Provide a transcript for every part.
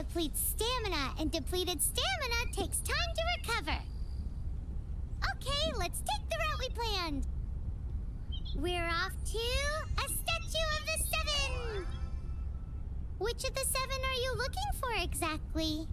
depletes stamina, and depleted stamina takes time to recover. Okay, let's take the route we planned. We're off to a statue of the seven. Which of the seven are you looking for exactly?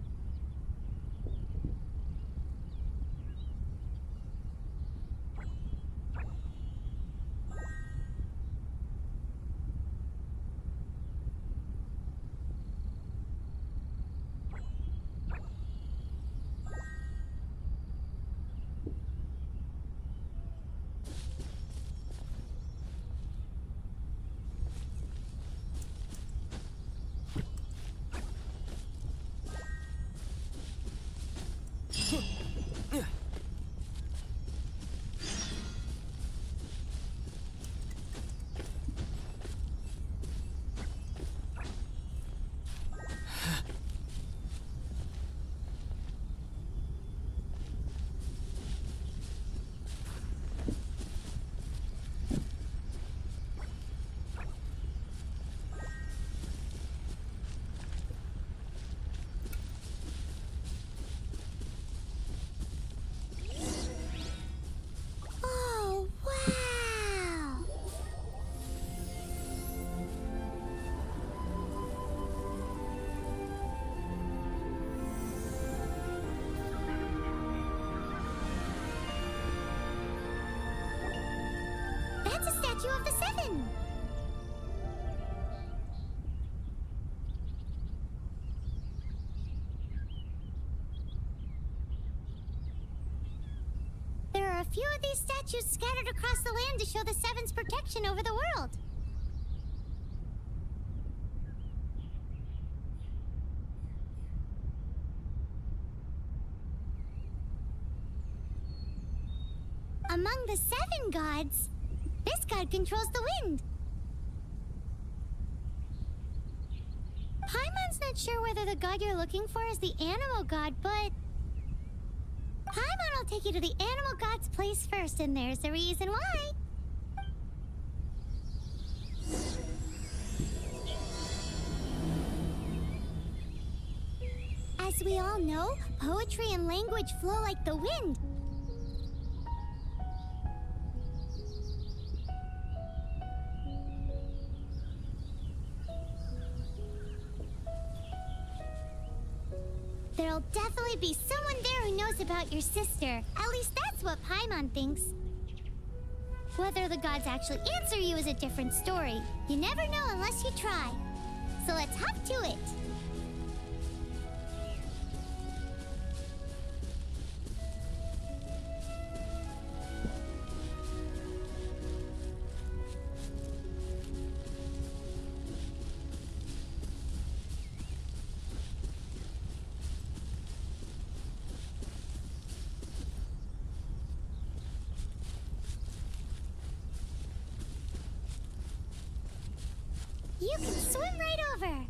Oh, wow! That's a statue of the seven! There are a few of these statues scattered across the land to show the Seven's protection over the world. Among the seven gods, this god controls the wind. Paimon's not sure whether the god you're looking for is the animal god, but Paimon will take you to the animal god's place first, and there's the reason why. As we all know, poetry and language flow like the wind. There'll definitely be someone there who knows about your sister. At least that's what Paimon thinks. Whether the gods actually answer you is a different story. You never know unless you try. So let's hop to it. You can swim right over.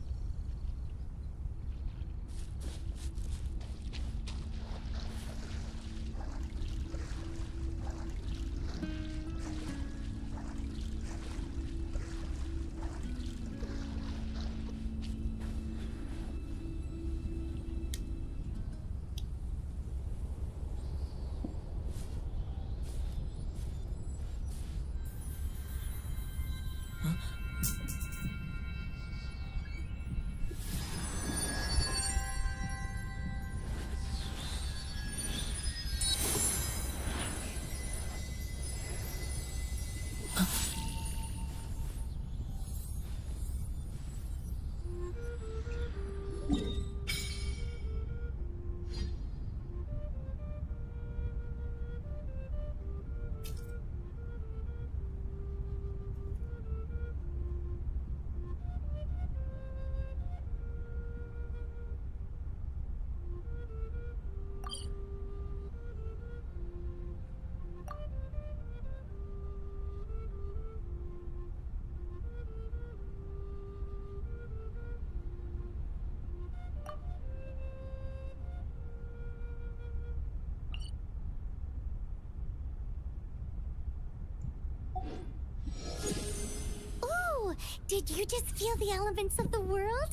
Did you just feel the elements of the world?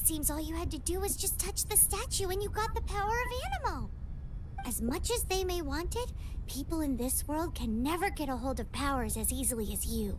seems all you had to do was just touch the statue and you got the power of Animo. As much as they may want it, people in this world can never get a hold of powers as easily as you.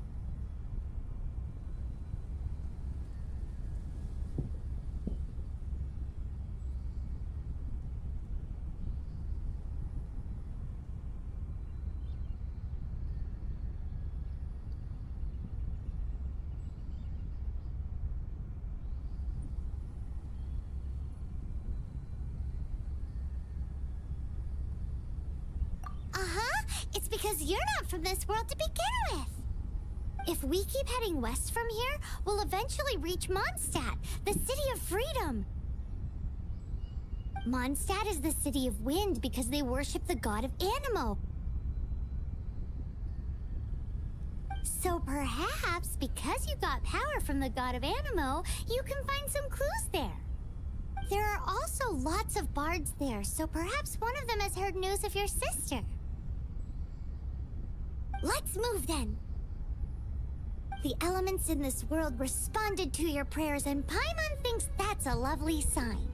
It's because you're not from this world to begin with. If we keep heading west from here, we'll eventually reach Mondstadt, the City of Freedom. Mondstadt is the City of Wind because they worship the god of Animo. So perhaps, because you got power from the god of Animo, you can find some clues there. There are also lots of bards there, so perhaps one of them has heard news of your sister. Let's move then. The elements in this world responded to your prayers, and Paimon thinks that's a lovely sign.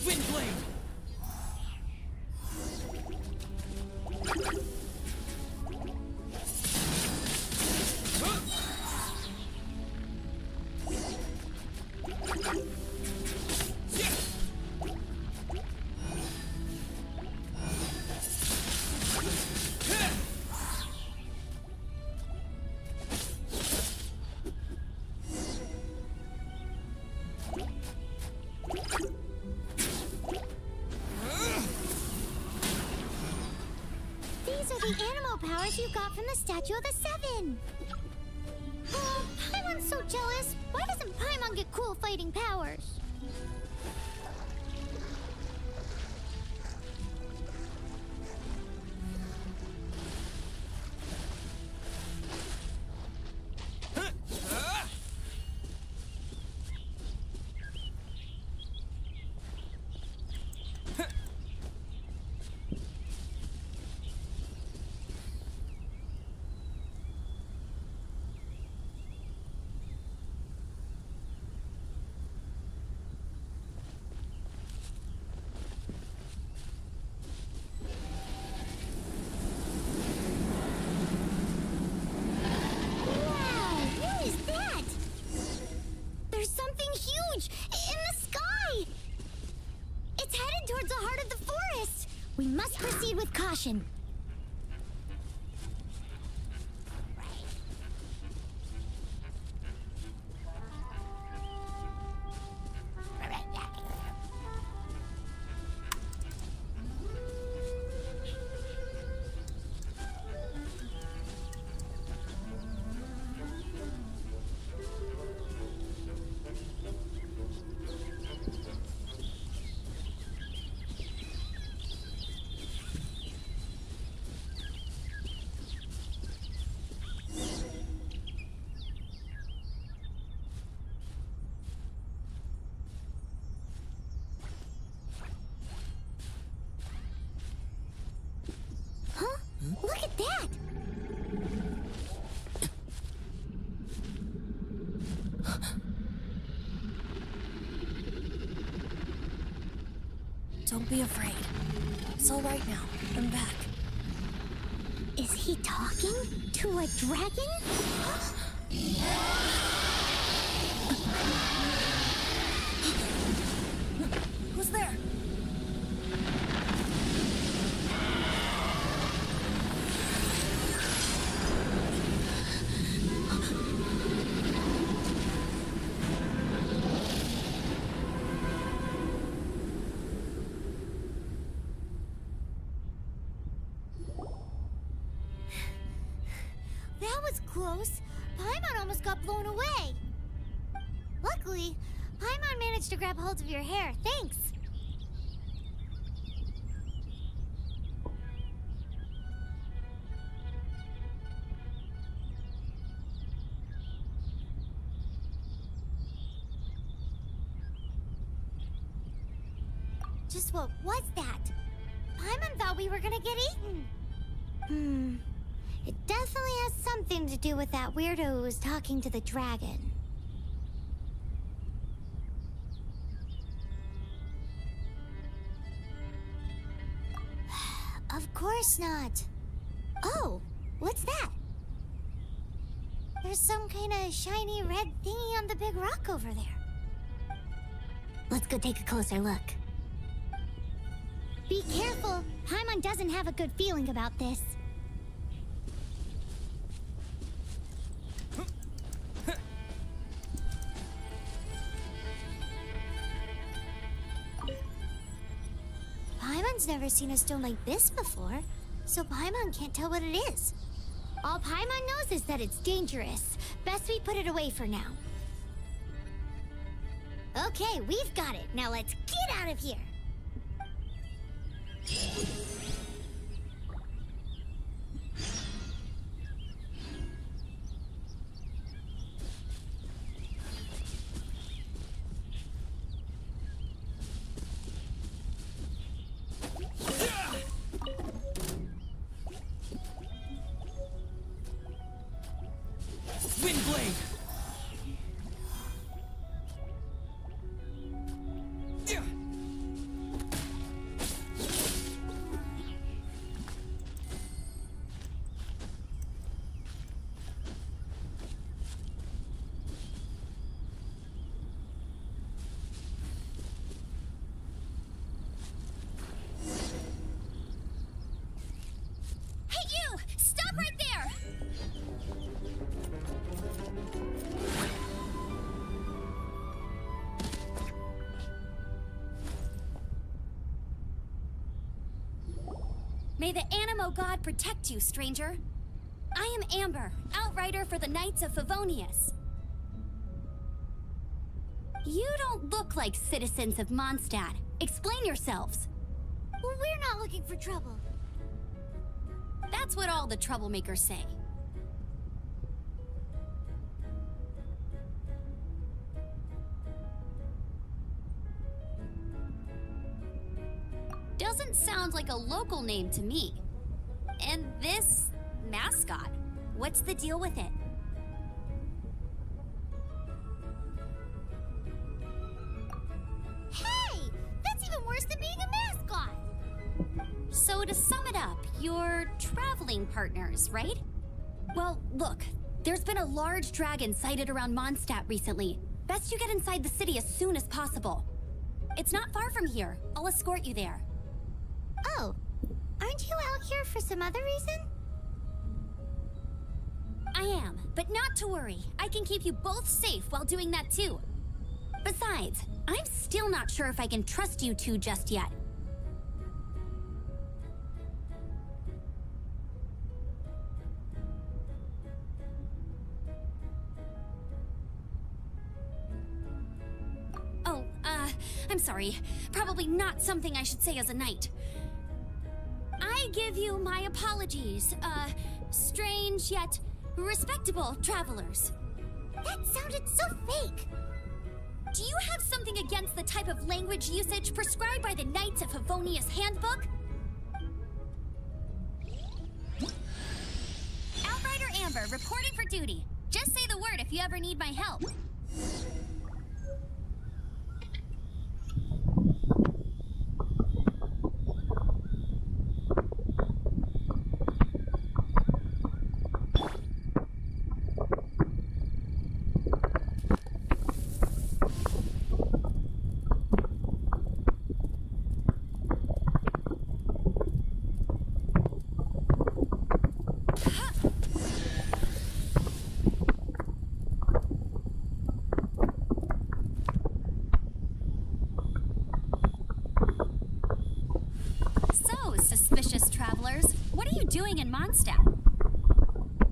Windblade! These are the animal powers you got from the Statue of the Seven. Oh, Paimon's so jealous. Why doesn't Paimon get cool fighting powers? We must proceed with caution. Look at that! Don't be afraid. It's all right now. I'm back. Is he talking to a dragon? Who's there? That was close. Paimon almost got blown away. Luckily, Paimon managed to grab hold of your hair. Thanks. Just what was that? Paimon thought we were gonna get eaten. It definitely has something to do with that weirdo who was talking to the dragon. Of course not. Oh, what's that? There's some kind of shiny red thingy on the big rock over there. Let's go take a closer look. Be careful. Paimon doesn't have a good feeling about this. Paimon's never seen a stone like this before, so Paimon can't tell what it is. All Paimon knows is that it's dangerous. Best we put it away for now. Okay, we've got it. Now let's get out of here. Windblade! Hey, you! Stop right there! May the Animo God protect you, stranger. I am Amber, outrider for the Knights of Favonius. You don't look like citizens of Mondstadt. Explain yourselves. Well, we're not looking for trouble. That's what all the troublemakers say. Doesn't sound like a local name to me. And this mascot, what's the deal with it? Hey! That's even worse than being a mascot! So to sum it up, you're traveling partners, right? Well, look, there's been a large dragon sighted around Mondstadt recently. Best you get inside the city as soon as possible. It's not far from here. I'll escort you there. Oh, aren't you out here for some other reason? I am, but not to worry. I can keep you both safe while doing that too. Besides, I'm still not sure if I can trust you two just yet. Oh, I'm sorry. Probably not something I should say as a knight. I give you my apologies, strange yet respectable travelers. That sounded so fake! Do you have something against the type of language usage prescribed by the Knights of Favonius Handbook? Outrider Amber, reporting for duty. Just say the word if you ever need my help. Suspicious travelers, what are you doing in Mondstadt?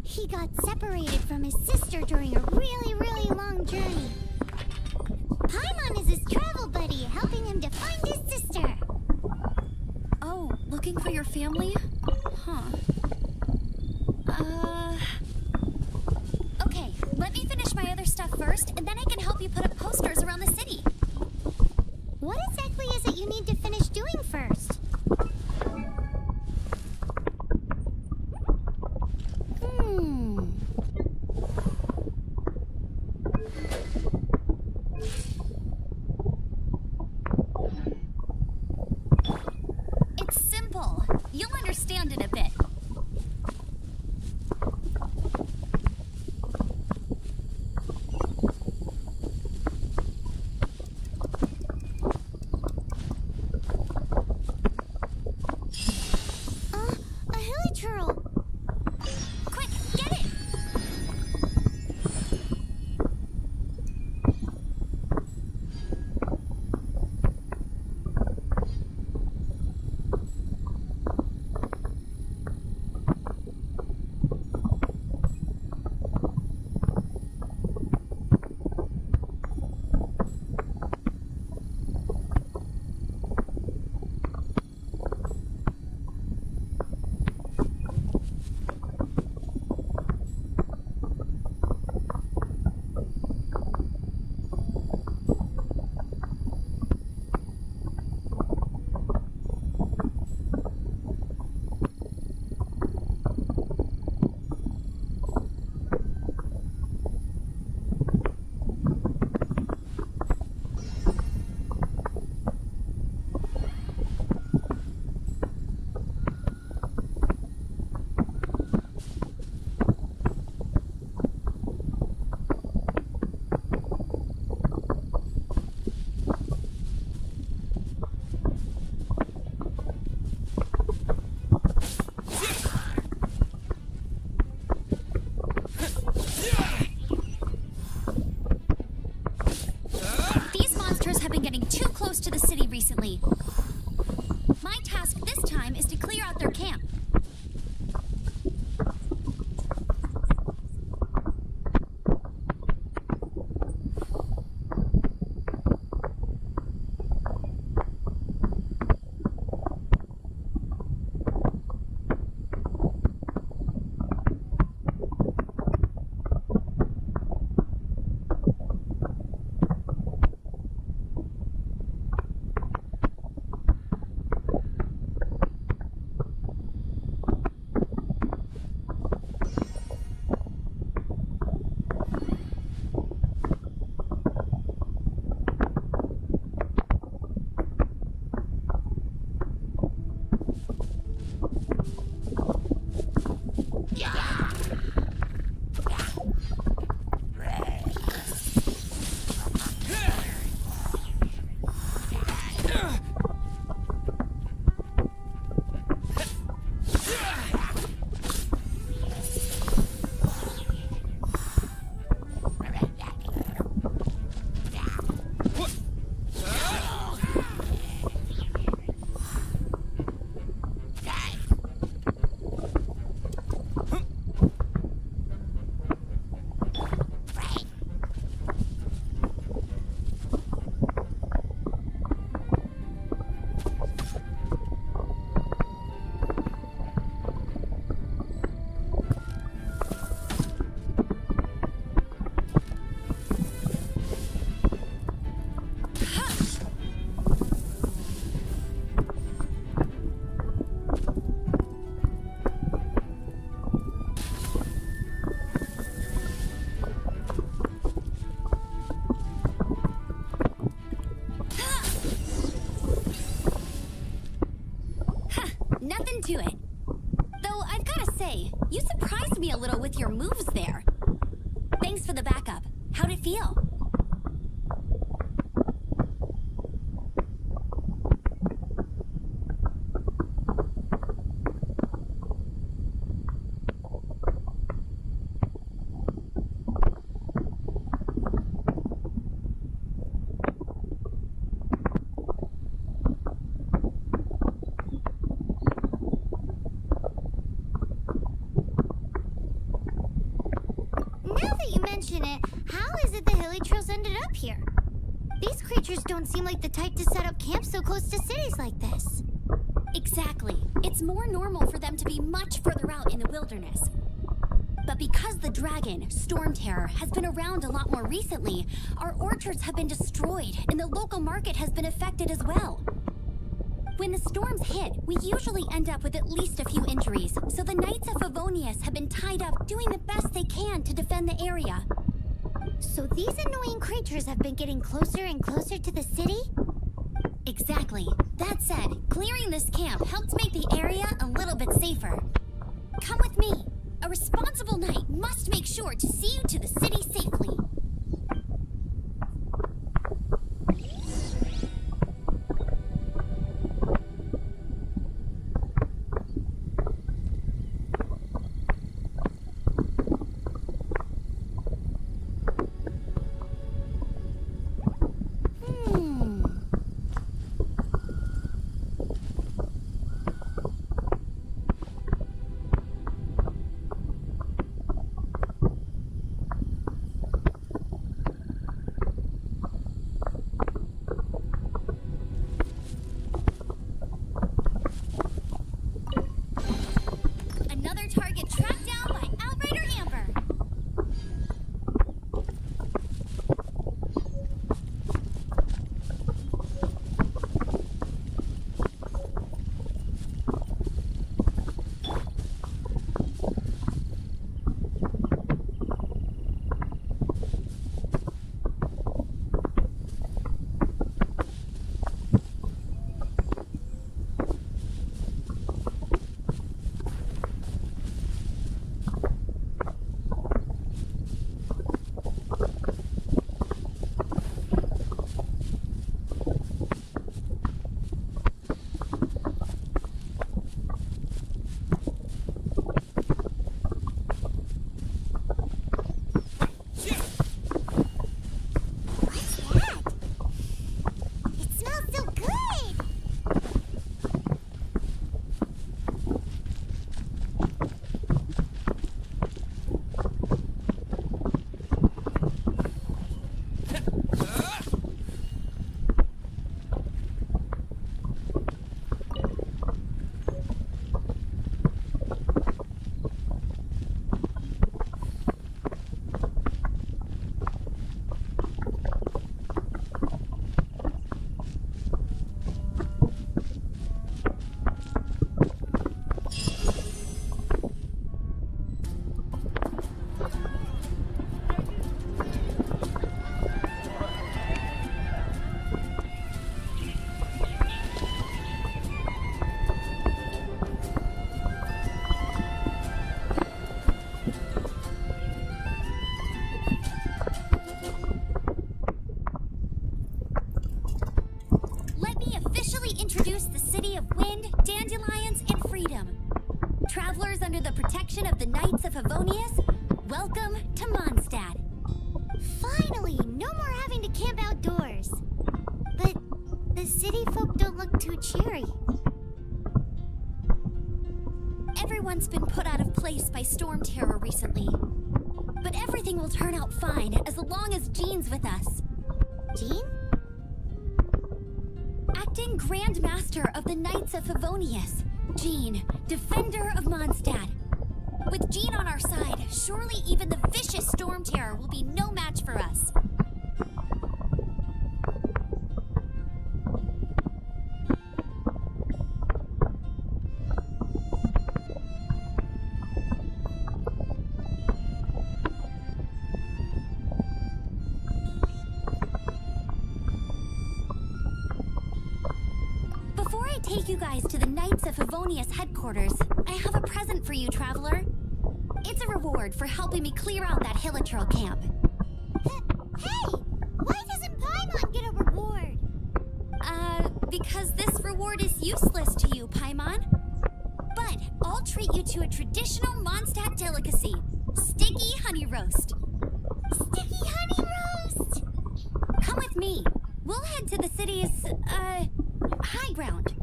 He got separated from his sister during a really, really long journey. Paimon is his travel buddy, helping him to find his sister. Oh, looking for your family? Huh. Okay, let me finish my other stuff first, and then I can help you put up posters around the city. What exactly is it you need to finish doing first? getting too close to the city recently. My task this time is to clear out their camp. Nothing to it. Though I've gotta say, you surprised me a little with your moves there. Thanks for the backup. How'd it feel? How is it the hilly trails ended up here? These creatures don't seem like the type to set up camp so close to cities like this. Exactly. It's more normal for them to be much further out in the wilderness. But because the dragon, Storm Terror, has been around a lot more recently, our orchards have been destroyed and the local market has been affected as well. When the storms hit, we usually end up with at least a few injuries, so the Knights of Favonius have been tied up doing the best they can to defend the area. So these annoying creatures have been getting closer and closer to the city? Exactly. That said, clearing this camp helps make the area a little bit safer. Come with me. A responsible knight must make sure to see you to the city safely. cheery. Everyone's been put out of place by storm terror recently. But everything will turn out fine as long as Jean's with us. Jean? Acting Grand Master of the Knights of Favonius, Jean, Defender of Mondstadt. With Jean on our side, surely even the vicious storm terror will be no match for us. Before I take you guys to the Knights of Favonius headquarters, I have a present for you, Traveler. It's a reward for helping me clear out that Hilichurl camp. Hey! Why doesn't Paimon get a reward? Because this reward is useless to you, Paimon. But I'll treat you to a traditional Mondstadt delicacy, sticky honey roast. Sticky honey roast! Come with me. We'll head to the city's, high ground.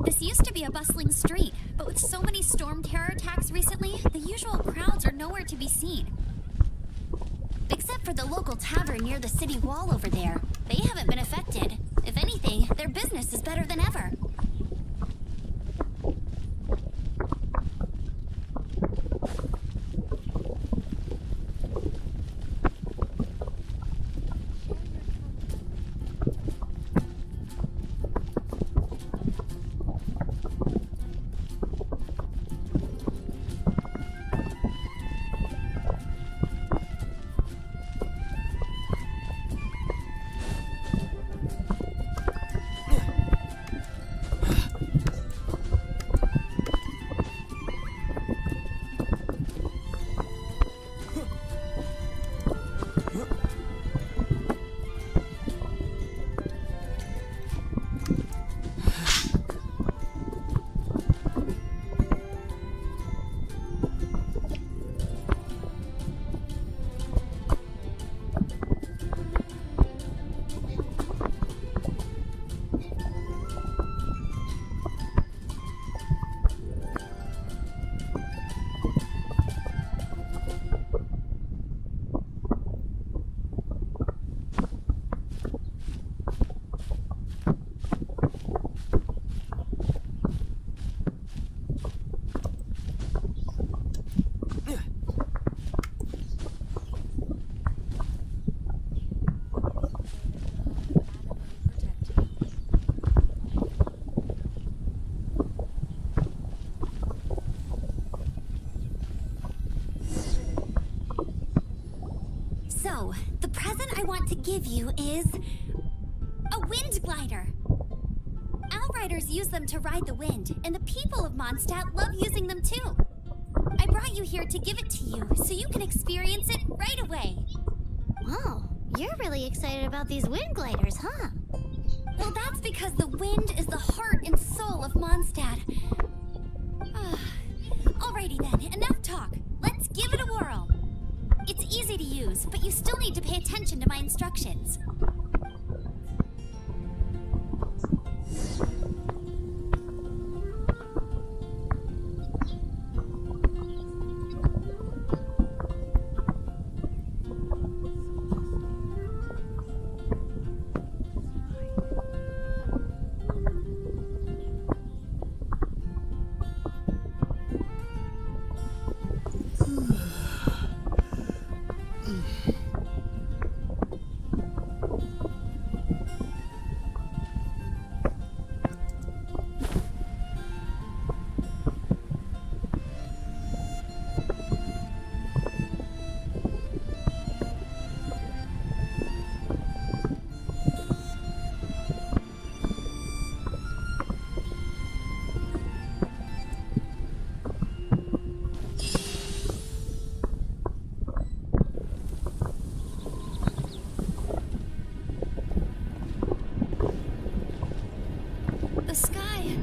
This used to be a bustling street, but with so many storm terror attacks recently, the usual crowds are nowhere to be seen. Except for the local tavern near the city wall over there. They haven't been affected. If anything, their business is better than ever. So, the present I want to give you is a wind glider. Outriders use them to ride the wind, and the people of Mondstadt love using them too. I brought you here to give it to you, so you can experience it right away. Wow, you're really excited about these wind gliders, huh? Well, that's because the wind is the heart and soul of Mondstadt. Alrighty then, enough talk. Let's give it a whirl. It's easy to use, but you still need to pay attention to my instructions. The sky.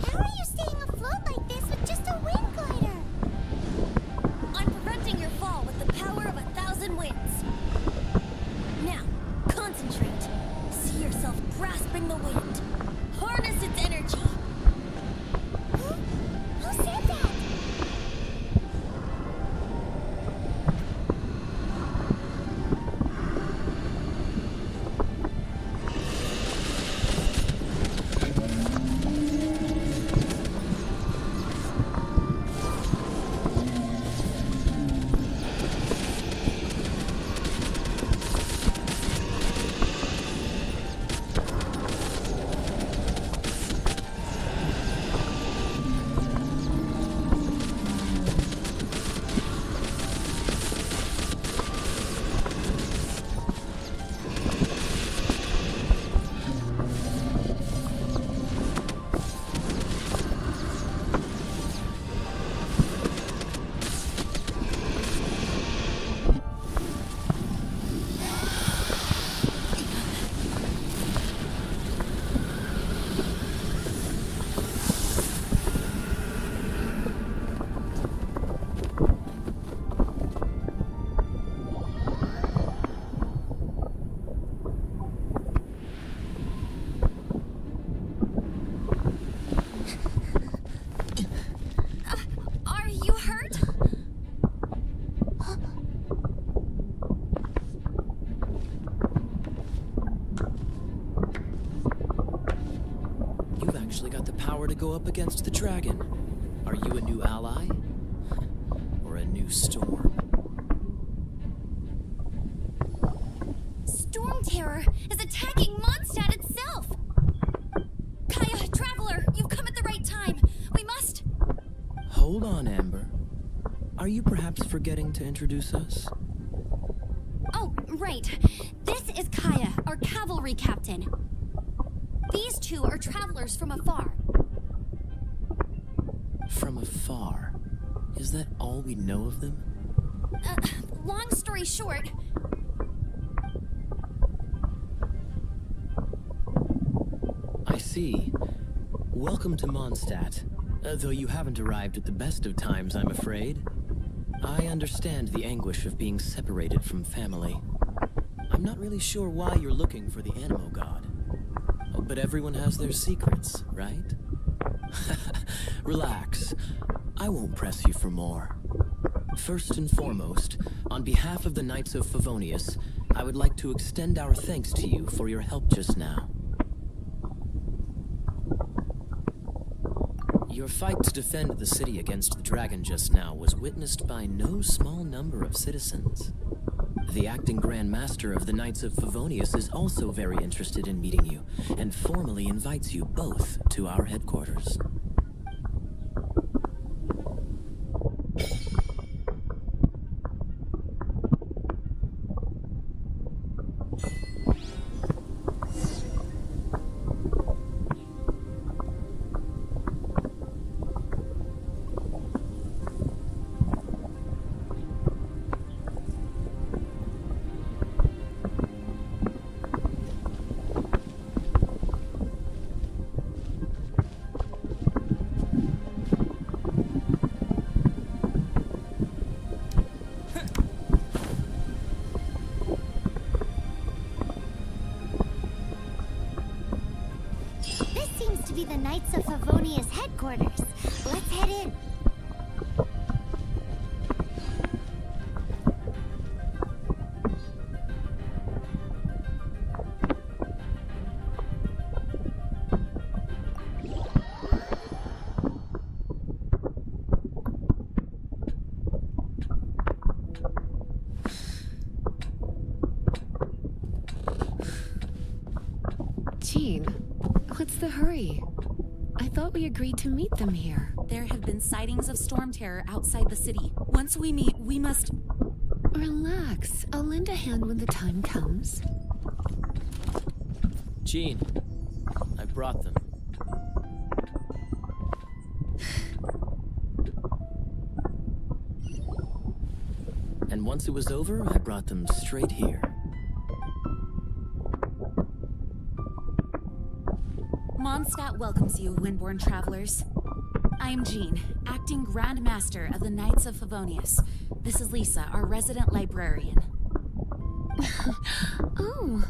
How are you staying afloat like this with just a wind glider? I'm preventing your fall with the power of 1,000 winds. Now, concentrate. See yourself grasping the wind. Harness its energy. Who said that? Are you hurt? You've actually got the power to go up against the dragon. Are you a new ally? Or a new storm? Storm Terror is attacking Mondstadt itself! Kaya, Traveler, you've come at the right time. We must... Hold on, Amber. Are you perhaps forgetting to introduce us? Oh, right. This is Kaya, our cavalry captain. These two are travelers from afar. From afar. Is that all we know of them? Long story short, I see. Welcome to Mondstadt. Though you haven't arrived at the best of times, I'm afraid. I understand the anguish of being separated from family. I'm not really sure why you're looking for the Animo God. But everyone has their secrets, right? Relax. I won't press you for more. First and foremost, on behalf of the Knights of Favonius, I would like to extend our thanks to you for your help just now. Your fight to defend the city against the dragon just now was witnessed by no small number of citizens. The acting Grand Master of the Knights of Favonius is also very interested in meeting you, and formally invites you both to our headquarters. This seems to be the Knights of Favonius headquarters. Let's head in. Jean, what's the hurry? I thought we agreed to meet them here. There have been sightings of storm terror outside the city. Once we meet, we must... Relax. I'll lend a hand when the time comes. Jean, I brought them. And once it was over, I brought them straight here. Mondstadt welcomes you, Windborn travelers. I am Jean, acting Grand Master of the Knights of Favonius. This is Lisa, our resident librarian. Oh,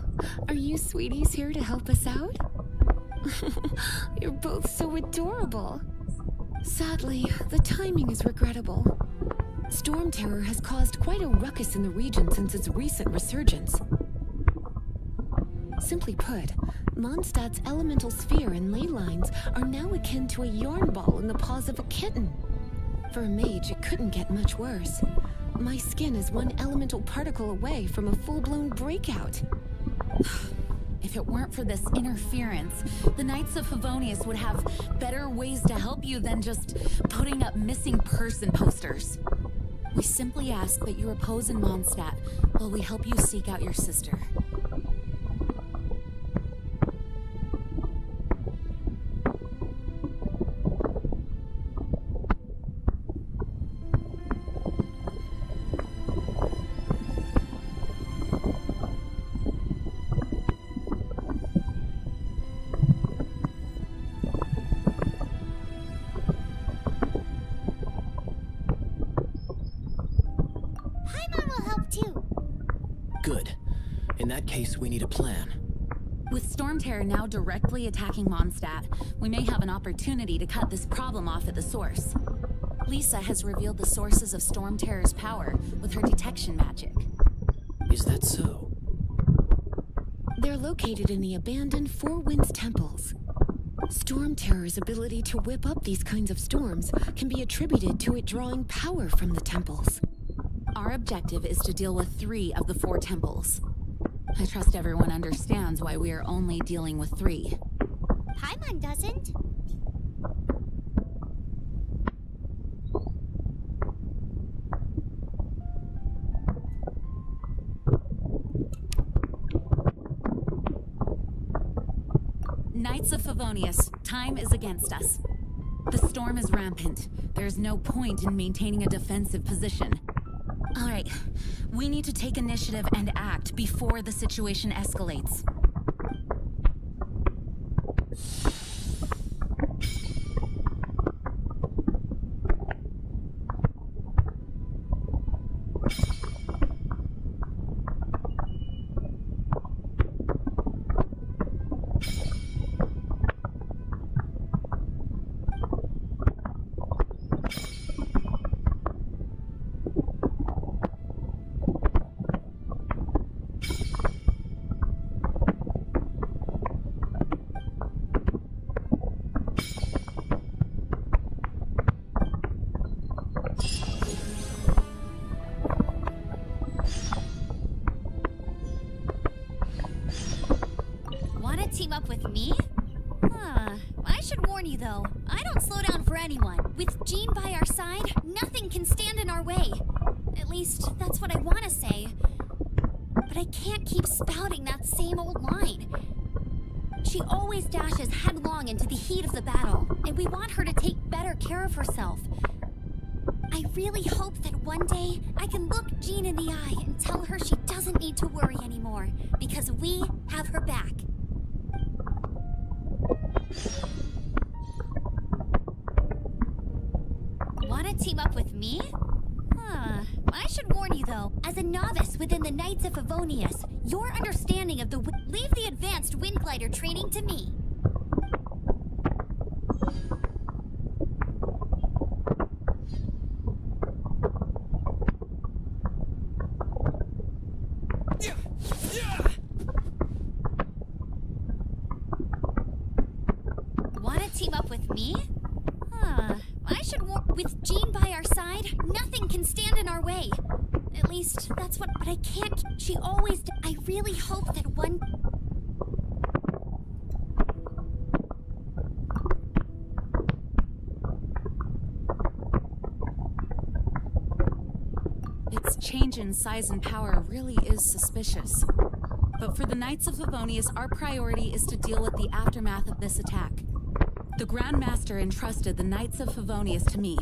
are you sweeties here to help us out? You're both so adorable. Sadly, the timing is regrettable. Storm terror has caused quite a ruckus in the region since its recent resurgence. Simply put, Mondstadt's elemental sphere and ley lines are now akin to a yarn ball in the paws of a kitten. For a mage, it couldn't get much worse. My skin is one elemental particle away from a full-blown breakout. If it weren't for this interference, the Knights of Favonius would have better ways to help you than just putting up missing person posters. We simply ask that you repose in Mondstadt while we help you seek out your sister. Paimon will help too. Good. In that case, we need a plan. With Storm Terror now directly attacking Mondstadt, we may have an opportunity to cut this problem off at the source. Lisa has revealed the sources of Storm Terror's power with her detection magic. Is that so? They're located in the abandoned Four Winds temples. Storm Terror's ability to whip up these kinds of storms can be attributed to it drawing power from the temples. Our objective is to deal with 3 of the 4 temples. I trust everyone understands why we are only dealing with 3. Paimon doesn't. Knights of Favonius, time is against us. The storm is rampant. There's no point in maintaining a defensive position. All right, we need to take initiative and act before the situation escalates. team up with me? I should warn you though, I don't slow down for anyone. With Jean by our side, nothing can stand in our way. At least, that's what I want to say. But I can't keep spouting that same old line. She always dashes headlong into the heat of the battle, and we want her to take better care of herself. I really hope that one day I can look Jean in the eye and tell her she doesn't need to worry anymore, because we have her back. Want to team up with me? I should warn you though, as a novice within the Knights of Favonius, your understanding of leave the advanced wind glider training to me. Want to team up with me? I should with Jean by our side, nothing can stand in our way. At least, that's what- but I can't- she always- I really hope that one- Its change in size and power really is suspicious. But for the Knights of Favonius, our priority is to deal with the aftermath of this attack. The Grand Master entrusted the Knights of Favonius to me.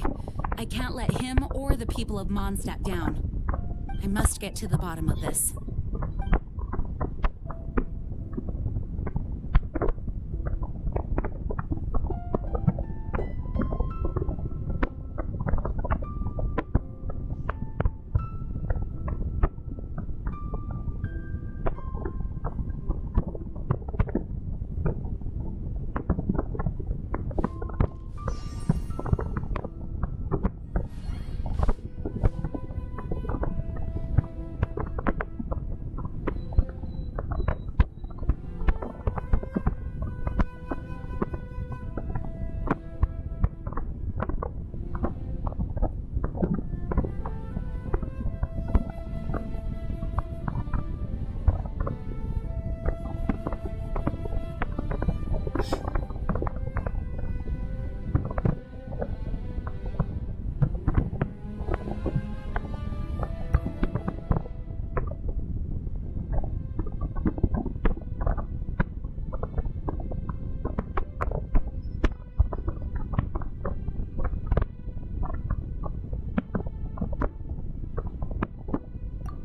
I can't let him or the people of Mondstadt down. I must get to the bottom of this.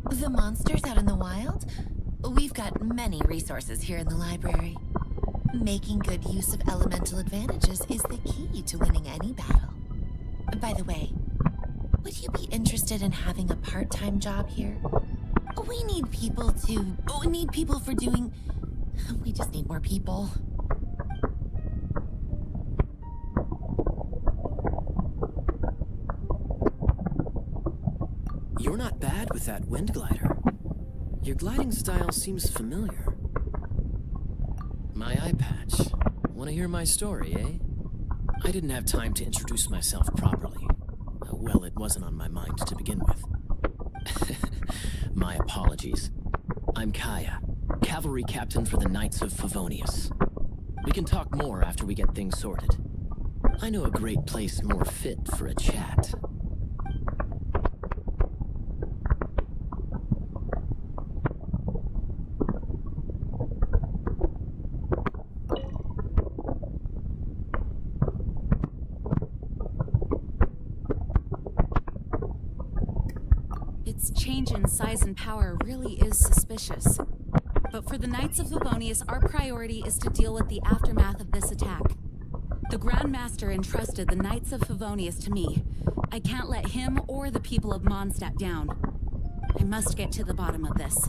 The monsters out in the wild? We've got many resources here in the library. Making good use of elemental advantages is the key to winning any battle. By the way, would you be interested in having a part-time job here? We need people for doing... We just need more people. You're not bad with that wind glider. Your gliding style seems familiar. My eye patch. Want to hear my story, eh? I didn't have time to introduce myself properly. Well, it wasn't on my mind to begin with. My apologies. I'm Kaya, cavalry captain for the Knights of Favonius. We can talk more after we get things sorted. I know a great place more fit for a chat. Its change in size and power really is suspicious. But for the Knights of Favonius, our priority is to deal with the aftermath of this attack. The Grand Master entrusted the Knights of Favonius to me. I can't let him or the people of Mondstadt down. I must get to the bottom of this.